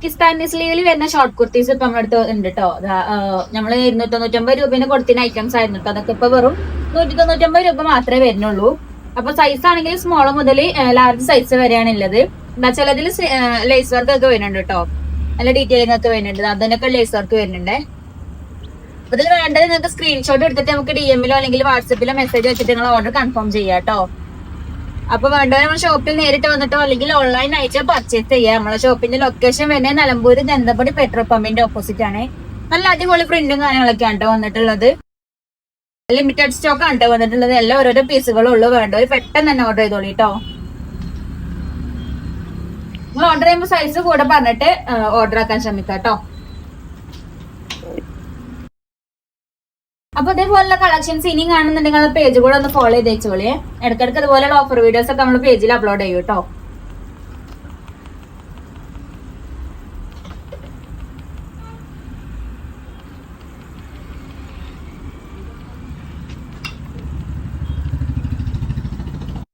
പാകിസ്ഥാനി സ്ലീവിൽ വരുന്ന ഷോർട്ട് കുർത്തീസ് ഇപ്പൊ നമ്മുടെ അടുത്ത് ഉണ്ട് കേട്ടോ. നമ്മള് 290 രൂപേന്റെ കൊടുത്തിന് ഐറ്റംസ് ആയിരുന്നു കേട്ടോ. അതൊക്കെ ഇപ്പൊ വെറും 190 രൂപ മാത്രമേ വരുന്നുള്ളൂ. അപ്പൊ സൈസ് ആണെങ്കിൽ സ്മോൾ മുതൽ ലാർജ് സൈസ് വരെയാണ് ഉള്ളത്. എന്താ ചിലതിൽ ലേസ് വർക്ക് ഒക്കെ വരുന്നുണ്ട് കേട്ടോ. നല്ല ഡീറ്റെയിലിംഗ് ഒക്കെ വരുന്നുണ്ട്. അതിനൊക്കെ ലേസ് വർക്ക് വരുന്നുണ്ട്. അപ്പൊ ഇതിൽ വേണ്ടത് നിങ്ങൾക്ക് സ്ക്രീൻഷോട്ട് എടുത്തിട്ട് നമുക്ക് DM-ലോ അല്ലെങ്കിൽ വാട്സപ്പിലോ മെസ്സേജ് വെച്ചിട്ട് നിങ്ങൾ ഓർഡർ കൺഫേം ചെയ്യാം കേട്ടോ. അപ്പൊ വേണ്ടവർ നമ്മൾ ഷോപ്പിൽ നേരിട്ട് വന്നിട്ടോ അല്ലെങ്കിൽ ഓൺലൈൻ അയച്ചാൽ പർച്ചേസ് ചെയ്യാം. നമ്മളെ ഷോപ്പിന്റെ ലൊക്കേഷൻ വരുന്നത് നിലമ്പൂർ ജനതപടി പെട്രോൾ പമ്പിന്റെ ഓപ്പോസിറ്റ് ആണ്. നല്ല അടിപൊളി പ്രിന്റും കാര്യങ്ങളൊക്കെയാണ് കേട്ടോ വന്നിട്ടുള്ളത്. ലിമിറ്റഡ് സ്റ്റോക്ക് ആണ് കേട്ടോ വന്നിട്ടുള്ളത്. എല്ലാം ഓരോരോ പീസുകളും ഉള്ളു. വേണ്ടവർ പെട്ടെന്ന് തന്നെ ഓർഡർ ചെയ്തോളൂ കേട്ടോ. നിങ്ങൾ ഓർഡർ ചെയ്യുമ്പോൾ സൈസ് കൂടെ പറഞ്ഞിട്ട് ഓർഡർ ആക്കാൻ ശ്രമിക്കാം കേട്ടോ. അപ്പൊ ഇതേപോലുള്ള കളക്ഷൻസ് ഇനിയും കാണുന്നുണ്ടെങ്കിൽ പേജ് കൂടെ ഒന്ന് ഫോളോ ചെയ്ത് വെച്ചോളിയേ. ഇടയ്ക്കിടയ്ക്ക് ഇതുപോലെയുള്ള ഓഫർ വീഡിയോസ് ഒക്കെ നമ്മൾ പേജിൽ അപ്ലോഡ് ചെയ്യും കേട്ടോ.